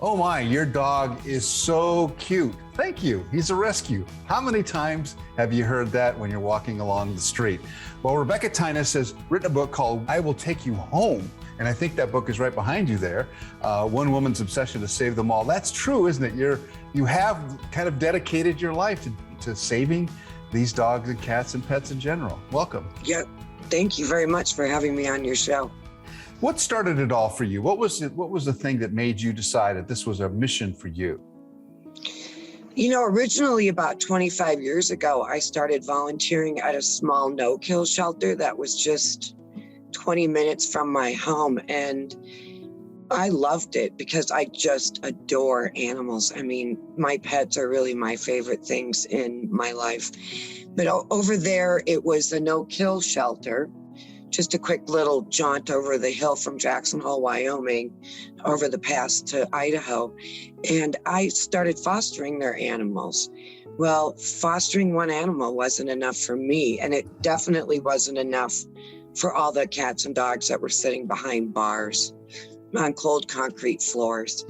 Oh my, your dog is so cute. Thank you. He's a rescue. How many times have you heard that when you're walking along the street? Well, Rebecca Tynes has written a book called I Will Take You Home. And I think that book is right behind you there. One Woman's Obsession to Save Them All. That's true, isn't it? You have kind of dedicated your life to saving these dogs and cats and pets in general. Welcome. Yeah, thank you very much for having me on your show. What started it all for you? What was the thing that made you decide that this was a mission for you? You know, originally about 25 years ago, I started volunteering at a small no-kill shelter that was just 20 minutes from my home. And I loved it because I just adore animals. I mean, my pets are really my favorite things in my life. But over there, it was a no-kill shelter. Just a quick little jaunt over the hill from Jackson Hole, Wyoming, over the pass to Idaho. And I started fostering their animals. Well, fostering one animal wasn't enough for me, and it definitely wasn't enough for all the cats and dogs that were sitting behind bars on cold concrete floors.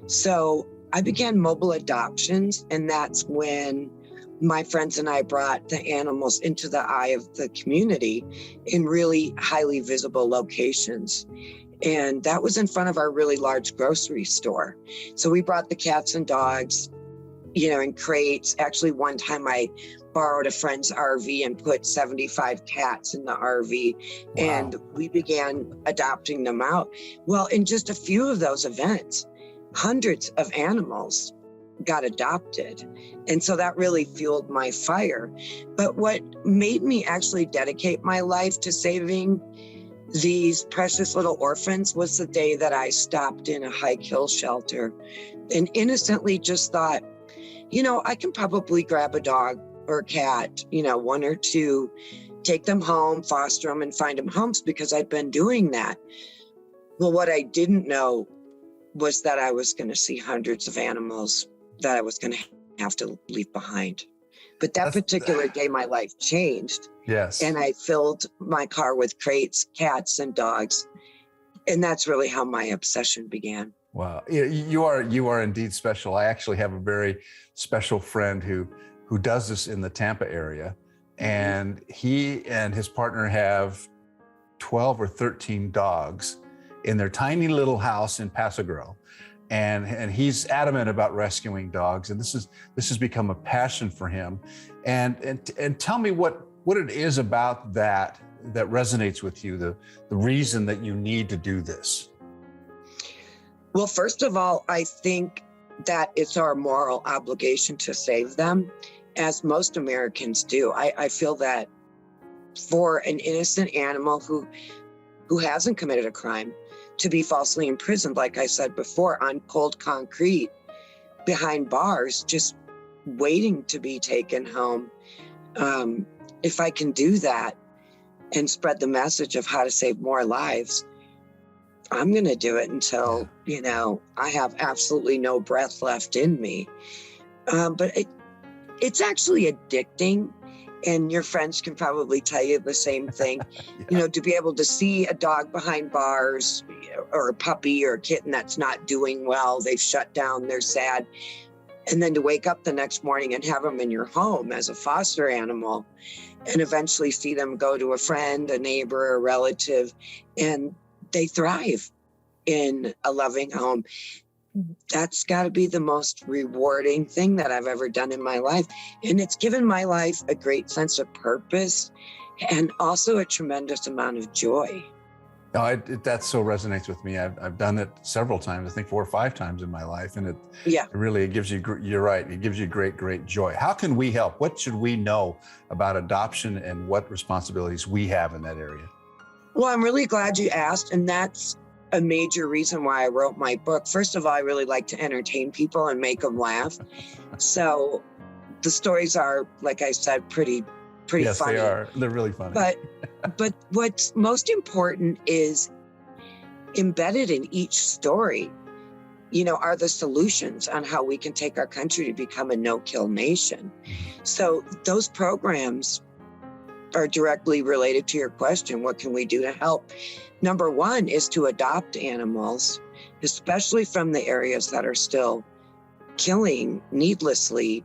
So I began mobile adoptions, and that's when my friends and I brought the animals into the eye of the community in really highly visible locations. And that was in front of our really large grocery store. So we brought the cats and dogs, you know, in crates. Actually, one time I borrowed a friend's RV and put 75 cats in the RV. Wow. And we began adopting them out. Well, in just a few of those events, hundreds of animals got adopted. And so that really fueled my fire. But what made me actually dedicate my life to saving these precious little orphans was the day that I stopped in a high-kill shelter and innocently just thought, you know, I can probably grab a dog or a cat, you know, one or two, take them home, foster them, and find them homes, because I'd been doing that. Well, what I didn't know was that I was going to see hundreds of animals that I was going to have to leave behind. But that particular day, my life changed. Yes. And I filled my car with crates, cats, and dogs. And that's really how my obsession began. Wow. You are indeed special. I actually have a very special friend who does this in the Tampa area. And he and his partner have 12 or 13 dogs in their tiny little house in Paso Grosso. And he's adamant about rescuing dogs, and this has become a passion for him. And tell me what it is about that resonates with you, the reason that you need to do this. Well, first of all, I think that it's our moral obligation to save them, as most Americans do. I feel that for an innocent animal who hasn't committed a crime to be falsely imprisoned, like I said before, on cold concrete behind bars, just waiting to be taken home. If I can do that and spread the message of how to save more lives, I'm going to do it until, you know, I have absolutely no breath left in me. But it's actually addicting. And your friends can probably tell you the same thing. Yeah. You know, to be able to see a dog behind bars, or a puppy or a kitten that's not doing well, they've shut down, they're sad. And then to wake up the next morning and have them in your home as a foster animal, and eventually see them go to a friend, a neighbor, a relative, and they thrive in a loving home. That's got to be the most rewarding thing that I've ever done in my life. And it's given my life a great sense of purpose and also a tremendous amount of joy. No, that so resonates with me. I've done it several times, I think 4 or 5 times in my life. And it really gives you, you're right, it gives you great joy. How can we help? What should we know about adoption and what responsibilities we have in that area? Well, I'm really glad you asked. And that's a major reason why I wrote my book. First of all, I really like to entertain people and make them laugh. So the stories are, like I said, pretty yes, funny. Yes, they are. They're really funny. But what's most important is embedded in each story, you know, are the solutions on how we can take our country to become a no-kill nation. So those programs are directly related to your question. What can we do to help? Number one is to adopt animals. especially from the areas that are still killing needlessly,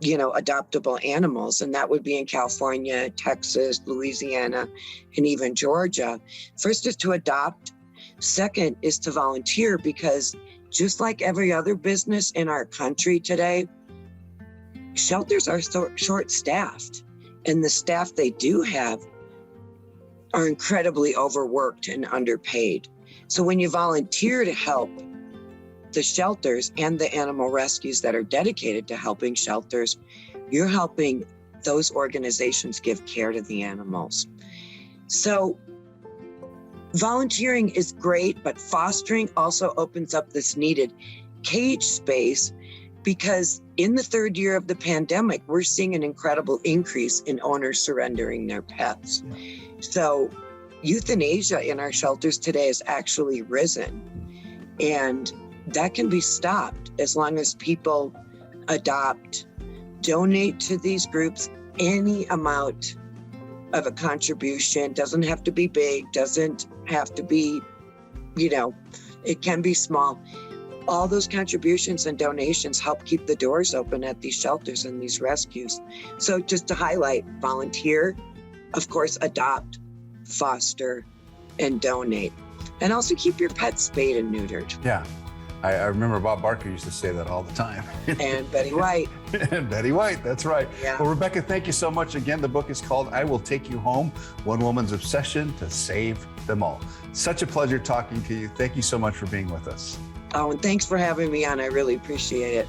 adoptable animals. And that would be in California, Texas, Louisiana, and even Georgia. First is to adopt. Second is to volunteer, because just like every other business in our country today, shelters are short-staffed, and the staff they do have are incredibly overworked and underpaid. So when you volunteer to help the shelters and the animal rescues that are dedicated to helping shelters, you're helping those organizations give care to the animals. So volunteering is great, but fostering also opens up this needed cage space, because in the third year of the pandemic, we're seeing an incredible increase in owners surrendering their pets. So euthanasia in our shelters today has actually risen, and that can be stopped as long as people adopt, donate to these groups. Any amount of a contribution doesn't have to be big, doesn't have to be, it can be small. All those contributions and donations help keep the doors open at these shelters and these rescues. So just to highlight, volunteer, of course, adopt, foster, and donate. And also keep your pets spayed and neutered. Yeah. I remember Bob Barker used to say that all the time. And Betty White. And Betty White, that's right. Yeah. Well, Rebecca, thank you so much. Again, the book is called I Will Take You Home, One Woman's Obsession to Save Them All. Such a pleasure talking to you. Thank you so much for being with us. Oh, and thanks for having me on. I really appreciate it.